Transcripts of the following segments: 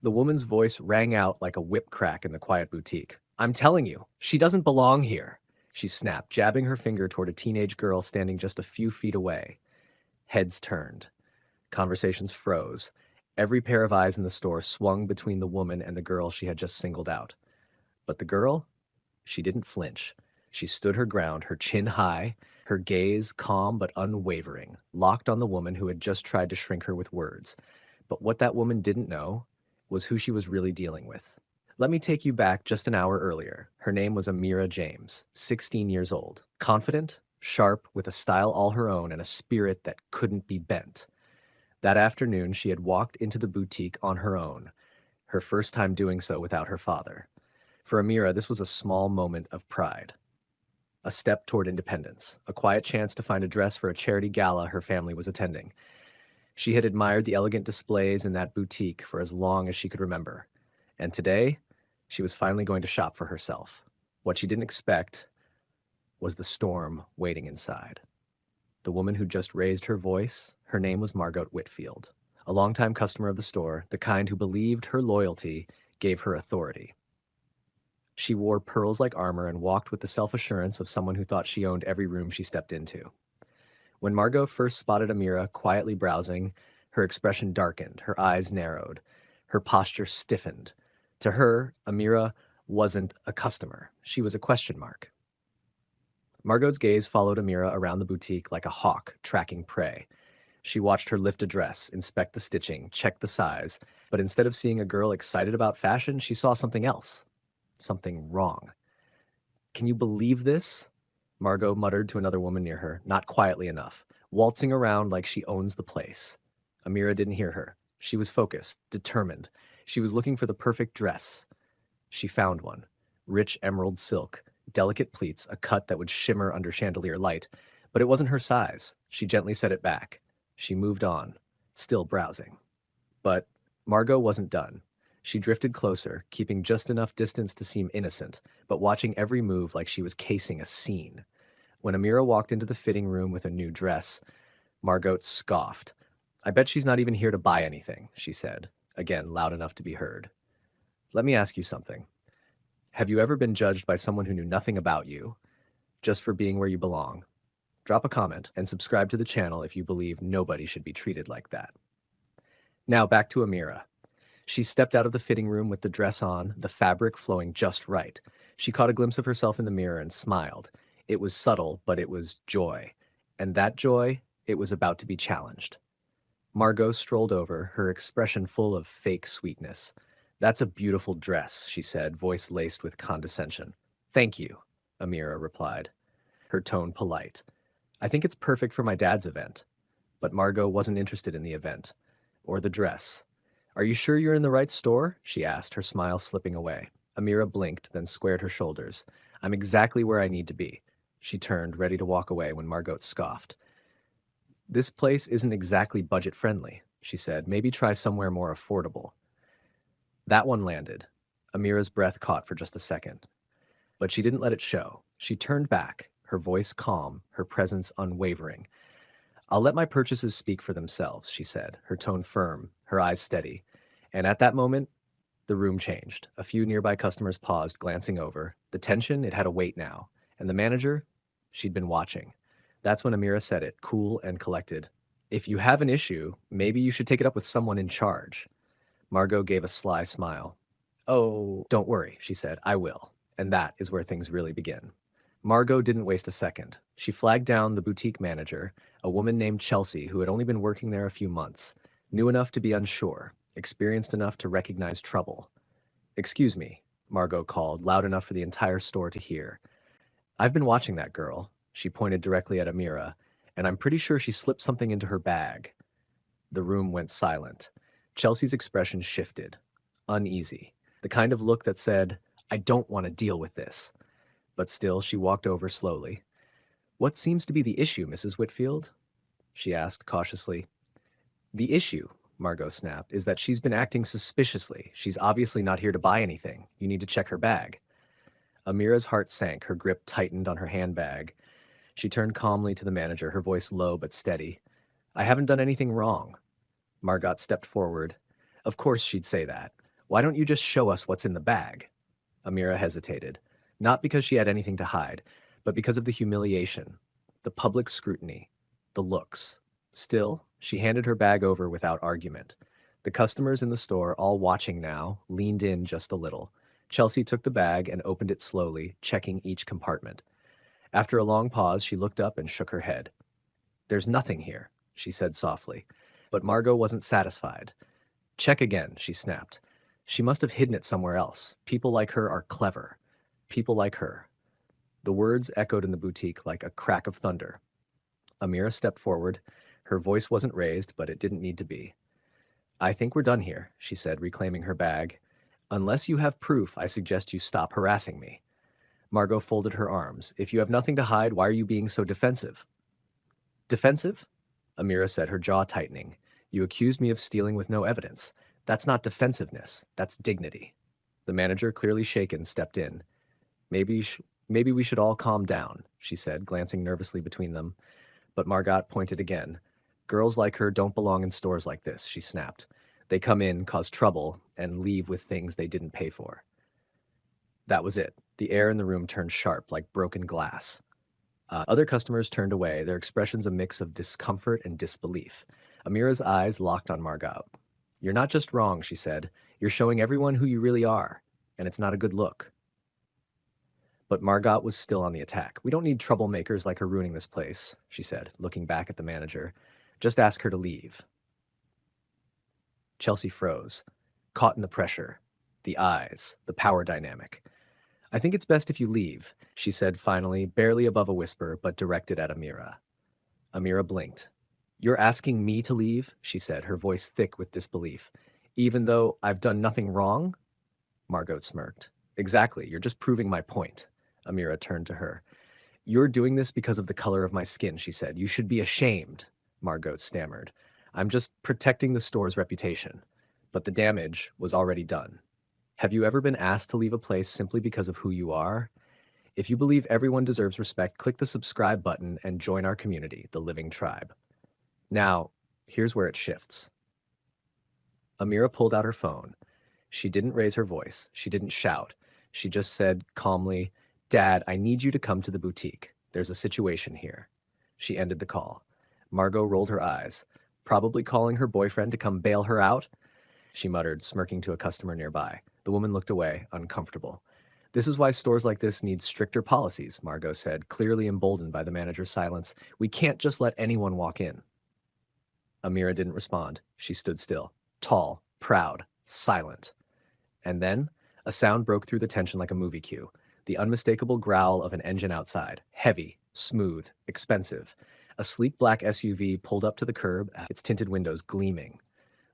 The woman's voice rang out like a whip crack in the quiet boutique. "I'm telling you, she doesn't belong here," she snapped, jabbing her finger toward a teenage girl standing just a few feet away. Heads turned. Conversations froze. Every pair of eyes in the store swung between the woman and the girl she had just singled out. But the girl? She didn't flinch. She stood her ground, her chin high, her gaze calm but unwavering, locked on the woman who had just tried to shrink her with words. But what that woman didn't know was who she was really dealing with. Let me take you back just an hour earlier. Her name was Amira James, 16 years old, confident, sharp, with a style all her own and a spirit that couldn't be bent. That afternoon, she had walked into the boutique on her own, her first time doing so without her father. For Amira, this was a small moment of pride, a step toward independence, a quiet chance to find a dress for a charity gala her family was attending. She had admired the elegant displays in that boutique for as long as she could remember. And today, she was finally going to shop for herself. What she didn't expect was the storm waiting inside. The woman who just raised her voice, her name was Margot Whitfield, a longtime customer of the store, the kind who believed her loyalty gave her authority. She wore pearls like armor and walked with the self-assurance of someone who thought she owned every room she stepped into. When Margot first spotted Amira quietly browsing, her expression darkened, her eyes narrowed, her posture stiffened. To her, Amira wasn't a customer. She was a question mark. Margot's gaze followed Amira around the boutique like a hawk tracking prey. She watched her lift a dress, inspect the stitching, check the size, but instead of seeing a girl excited about fashion, she saw something else, something wrong. "Can you believe this?" Margot muttered to another woman near her, not quietly enough, waltzing around like she owns the place. Amira didn't hear her. She was focused, determined. She was looking for the perfect dress. She found one. Rich emerald silk, delicate pleats, a cut that would shimmer under chandelier light. But it wasn't her size. She gently set it back. She moved on, still browsing. But Margot wasn't done. She drifted closer, keeping just enough distance to seem innocent, but watching every move like she was casing a scene. When Amira walked into the fitting room with a new dress, Margot scoffed. "I bet she's not even here to buy anything," she said, again loud enough to be heard. "Let me ask you something. Have you ever been judged by someone who knew nothing about you, just for being where you belong?" Drop a comment and subscribe to the channel if you believe nobody should be treated like that. Now back to Amira. She stepped out of the fitting room with the dress on, the fabric flowing just right. She caught a glimpse of herself in the mirror and smiled. It was subtle, but it was joy. And that joy, it was about to be challenged. Margot strolled over, her expression full of fake sweetness. "That's a beautiful dress," she said, voice laced with condescension. "Thank you," Amira replied, her tone polite. "I think it's perfect for my dad's event." But Margot wasn't interested in the event or the dress. "Are you sure you're in the right store?" she asked, her smile slipping away. Amira blinked, then squared her shoulders. "I'm exactly where I need to be." She turned, ready to walk away when Margot scoffed. "This place isn't exactly budget-friendly," she said. "Maybe try somewhere more affordable." That one landed. Amira's breath caught for just a second. But she didn't let it show. She turned back, her voice calm, her presence unwavering. "I'll let my purchases speak for themselves," she said, her tone firm, her eyes steady. And at that moment, the room changed. A few nearby customers paused, glancing over. The tension, it had a weight now. And the manager? She'd been watching. That's when Amira said it, cool and collected. "If you have an issue, maybe you should take it up with someone in charge." Margot gave a sly smile. "Oh, don't worry," she said. "I will." And that is where things really begin. Margot didn't waste a second. She flagged down the boutique manager, a woman named Chelsea who had only been working there a few months, knew enough to be unsure, experienced enough to recognize trouble. "Excuse me," Margot called, loud enough for the entire store to hear. "I've been watching that girl." She pointed directly at Amira, "and I'm pretty sure she slipped something into her bag." The room went silent. Chelsea's expression shifted, uneasy, the kind of look that said, "I don't want to deal with this." But still, she walked over slowly. "What seems to be the issue, Mrs. Whitfield?" she asked cautiously. "The issue," Margot snapped, "is that she's been acting suspiciously. She's obviously not here to buy anything. You need to check her bag." Amira's heart sank, her grip tightened on her handbag. She turned calmly to the manager, her voice low but steady. "I haven't done anything wrong." Margot stepped forward. Of course she'd say that. Why don't you just show us what's in the bag? Amira hesitated, not because she had anything to hide, but because of the humiliation, the public scrutiny, the looks. Still, she handed her bag over without argument. The customers in the store, all watching now, leaned in just a little. Chelsea took the bag and opened it slowly, checking each compartment. After a long pause, she looked up and shook her head. "There's nothing here," she said softly. But Margot wasn't satisfied. "Check again," she snapped. "She must have hidden it somewhere else. People like her are clever. People like her." The words echoed in the boutique like a crack of thunder. Amira stepped forward. Her voice wasn't raised, but it didn't need to be. "I think we're done here," she said, reclaiming her bag. "Unless you have proof, I suggest you stop harassing me." Margot folded her arms. "If you have nothing to hide, why are you being so defensive?" "Defensive?" Amira said, her jaw tightening. "You accused me of stealing with no evidence. That's not defensiveness. That's dignity." The manager, clearly shaken, stepped in. Maybe, maybe we should all calm down," she said, glancing nervously between them. But Margot pointed again. "Girls like her don't belong in stores like this," she snapped. "They come in, cause trouble, and leave with things they didn't pay for." That was it. The air in the room turned sharp, like broken glass. Other customers turned away, their expressions a mix of discomfort and disbelief. Amira's eyes locked on Margot. "You're not just wrong," she said. "You're showing everyone who you really are, and it's not a good look." But Margot was still on the attack. "We don't need troublemakers like her ruining this place," she said, looking back at the manager. "Just ask her to leave." Chelsea froze, caught in the pressure, the eyes, the power dynamic. "I think it's best if you leave," she said finally, barely above a whisper, but directed at Amira. Amira blinked. "You're asking me to leave?" she said, her voice thick with disbelief. "Even though I've done nothing wrong?" Margot smirked. "Exactly, you're just proving my point." Amira turned to her. "You're doing this because of the color of my skin," she said. "You should be ashamed," Margot stammered. "I'm just protecting the store's reputation." But the damage was already done. Have you ever been asked to leave a place simply because of who you are? If you believe everyone deserves respect, click the subscribe button and join our community, the Living Tribe. Now, here's where it shifts. Amira pulled out her phone. She didn't raise her voice. She didn't shout. She just said calmly, "Dad, I need you to come to the boutique. There's a situation here." She ended the call. Margot rolled her eyes. "Probably calling her boyfriend to come bail her out?" she muttered, smirking to a customer nearby. The woman looked away, uncomfortable. "This is why stores like this need stricter policies," Margot said, clearly emboldened by the manager's silence. "We can't just let anyone walk in." Amira didn't respond. She stood still, tall, proud, silent. And then a sound broke through the tension like a movie cue, the unmistakable growl of an engine outside, heavy, smooth, expensive. A sleek black SUV pulled up to the curb, its tinted windows gleaming.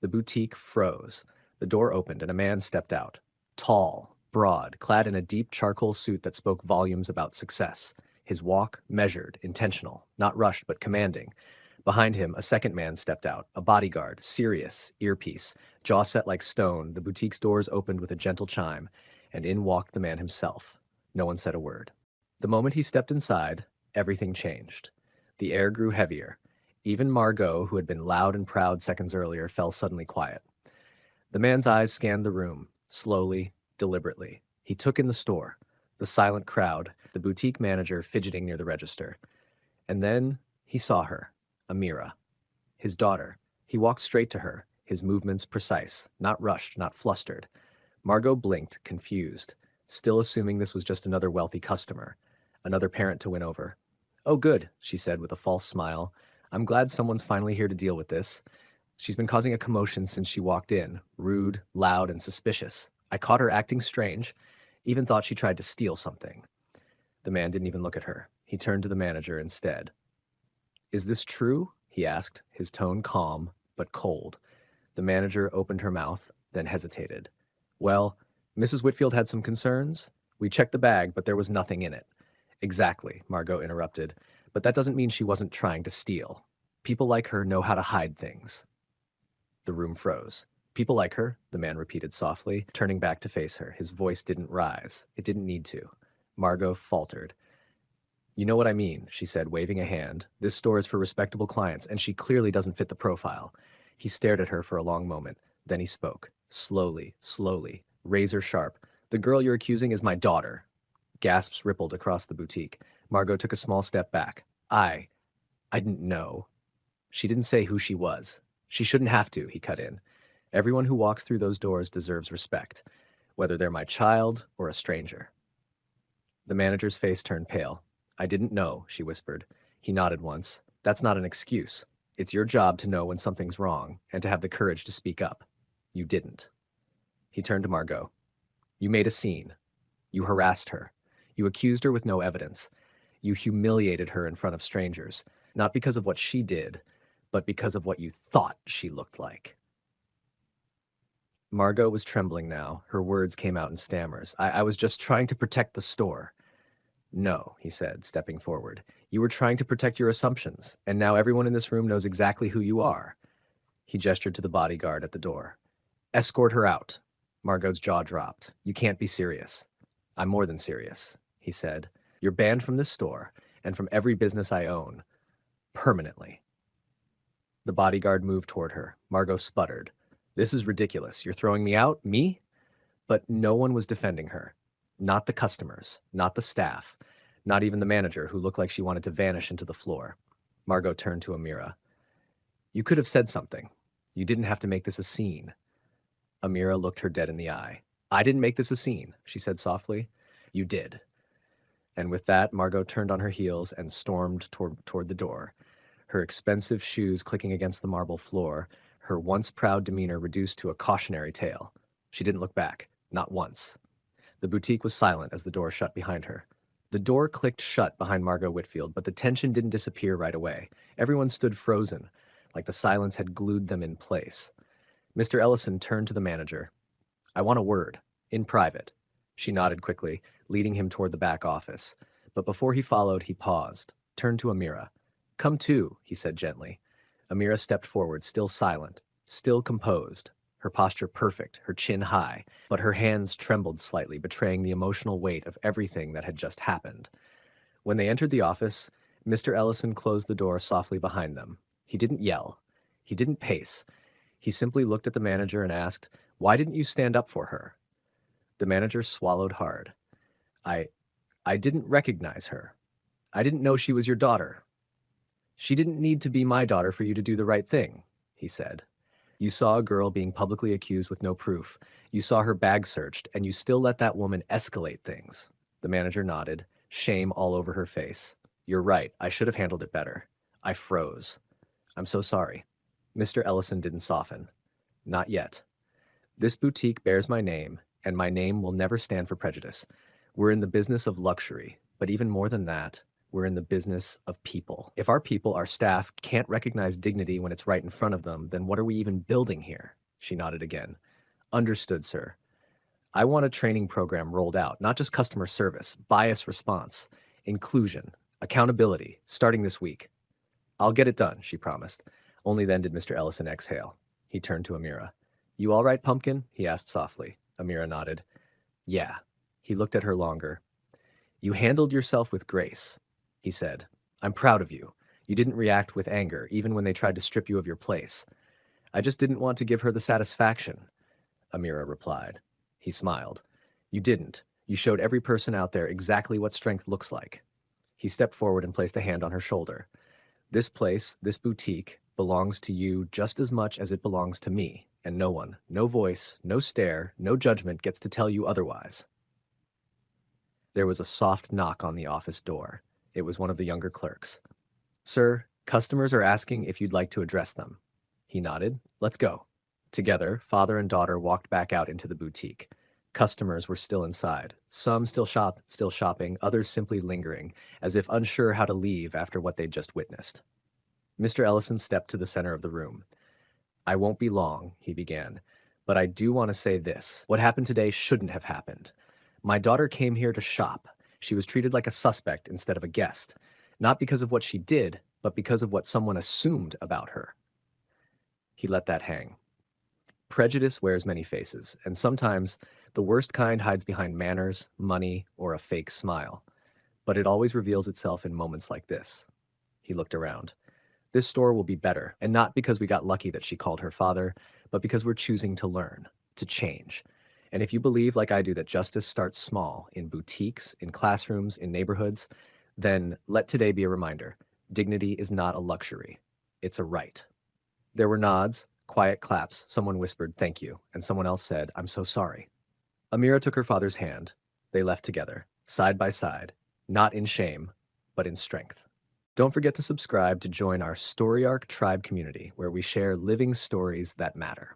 The boutique froze. The door opened and a man stepped out. Tall, broad, clad in a deep charcoal suit that spoke volumes about success. His walk measured, intentional, not rushed but commanding. Behind him, a second man stepped out, a bodyguard, serious, earpiece, jaw set like stone. The boutique's doors opened with a gentle chime, and in walked the man himself. No one said a word. The moment he stepped inside, everything changed. The air grew heavier. Even Margot, who had been loud and proud seconds earlier, fell suddenly quiet. The man's eyes scanned the room, slowly, deliberately. He took in the store, the silent crowd, the boutique manager fidgeting near the register. And then he saw her, Amira, his daughter. He walked straight to her, his movements precise, not rushed, not flustered. Margot blinked, confused, still assuming this was just another wealthy customer, another parent to win over. "Oh, good," she said with a false smile. "I'm glad someone's finally here to deal with this. She's been causing a commotion since she walked in, rude, loud, and suspicious. I caught her acting strange, even thought she tried to steal something." The man didn't even look at her. He turned to the manager instead. "Is this true?" he asked, his tone calm but cold. The manager opened her mouth, then hesitated. "Well, Mrs. Whitfield had some concerns. We checked the bag, but there was nothing in it." "Exactly," Margot interrupted. "But that doesn't mean she wasn't trying to steal. People like her know how to hide things." The room froze. "People like her," the man repeated softly, turning back to face her. His voice didn't rise. It didn't need to. Margot faltered. "You know what I mean," she said, waving a hand. "This store is for respectable clients, and she clearly doesn't fit the profile." He stared at her for a long moment. Then he spoke. Slowly, slowly, razor sharp. The girl you're accusing is my daughter. Gasps rippled across the boutique. Margot took a small step back. I didn't know. She didn't say who she was. She shouldn't have to, he cut in. Everyone who walks through those doors deserves respect, whether they're my child or a stranger. The manager's face turned pale. I didn't know, she whispered. He nodded once. That's not an excuse. It's your job to know when something's wrong and to have the courage to speak up. You didn't. He turned to Margot. You made a scene. You harassed her. You accused her with no evidence. You humiliated her in front of strangers, not because of what she did, but because of what you thought she looked like. Margot was trembling now. Her words came out in stammers. I was just trying to protect the store. No, he said, stepping forward. You were trying to protect your assumptions, and now everyone in this room knows exactly who you are. He gestured to the bodyguard at the door. Escort her out. Margot's jaw dropped. You can't be serious. I'm more than serious, he said. You're banned from this store and from every business I own. Permanently. The bodyguard moved toward her. Margot sputtered. This is ridiculous. You're throwing me out? Me? But no one was defending her. Not the customers, not the staff, not even the manager who looked like she wanted to vanish into the floor. Margot turned to Amira. You could have said something. You didn't have to make this a scene. Amira looked her dead in the eye. I didn't make this a scene, she said softly. You did. And with that, Margot turned on her heels and stormed toward the door, her expensive shoes clicking against the marble floor, her once proud demeanor reduced to a cautionary tale. She didn't look back, not once. The boutique was silent as the door shut behind her. The door clicked shut behind Margot Whitfield, but the tension didn't disappear right away. Everyone stood frozen, like the silence had glued them in place. Mr. Ellison turned to the manager. I want a word, in private. She nodded quickly, leading him toward the back office. But before he followed, he paused, turned to Amira. Come too, he said gently. Amira stepped forward, still silent, still composed, her posture perfect, her chin high, but her hands trembled slightly, betraying the emotional weight of everything that had just happened. When they entered the office, Mr. Ellison closed the door softly behind them. He didn't yell. He didn't pace. He simply looked at the manager and asked, Why didn't you stand up for her? The manager swallowed hard. I didn't recognize her. I didn't know she was your daughter. She didn't need to be my daughter for you to do the right thing, he said. You saw a girl being publicly accused with no proof. You saw her bag searched, and you still let that woman escalate things. The manager nodded, shame all over her face. You're right, I should have handled it better. I froze. I'm so sorry. Mr. Ellison didn't soften. Not yet. This boutique bears my name, and my name will never stand for prejudice. We're in the business of luxury, but even more than that, we're in the business of people. If our people, our staff, can't recognize dignity when it's right in front of them, then what are we even building here? She nodded again. Understood, sir. I want a training program rolled out, not just customer service, bias response, inclusion, accountability, starting this week. I'll get it done, she promised. Only then did Mr. Ellison exhale. He turned to Amira. You all right, Pumpkin? He asked softly. Amira nodded. Yeah. He looked at her longer. You handled yourself with grace, he said. I'm proud of you. You didn't react with anger, even when they tried to strip you of your place. I just didn't want to give her the satisfaction, Amira replied. He smiled. You didn't. You showed every person out there exactly what strength looks like. He stepped forward and placed a hand on her shoulder. This place, this boutique, belongs to you just as much as it belongs to me, and no one, no voice, no stare, no judgment gets to tell you otherwise. There was a soft knock on the office door. It was one of the younger clerks. Sir, customers are asking if you'd like to address them. He nodded. Let's go. Together, father and daughter walked back out into the boutique. Customers were still inside, some still shopping, others simply lingering, as if unsure how to leave after what they'd just witnessed. Mr. Ellison stepped to the center of the room. I won't be long, he began, but I do want to say this. What happened today shouldn't have happened. My daughter came here to shop. She was treated like a suspect instead of a guest, not because of what she did, but because of what someone assumed about her. He let that hang. Prejudice wears many faces, and sometimes the worst kind hides behind manners, money, or a fake smile. But it always reveals itself in moments like this. He looked around. This store will be better, and not because we got lucky that she called her father, but because we're choosing to learn, to change. And if you believe, like I do, that justice starts small in boutiques, in classrooms, in neighborhoods, then let today be a reminder. Dignity is not a luxury, it's a right. There were nods, quiet claps, someone whispered, "Thank you," and someone else said, "I'm so sorry." Amira took her father's hand. They left together, side by side, not in shame, but in strength. Don't forget to subscribe to join our Story Arc Tribe community, where we share living stories that matter.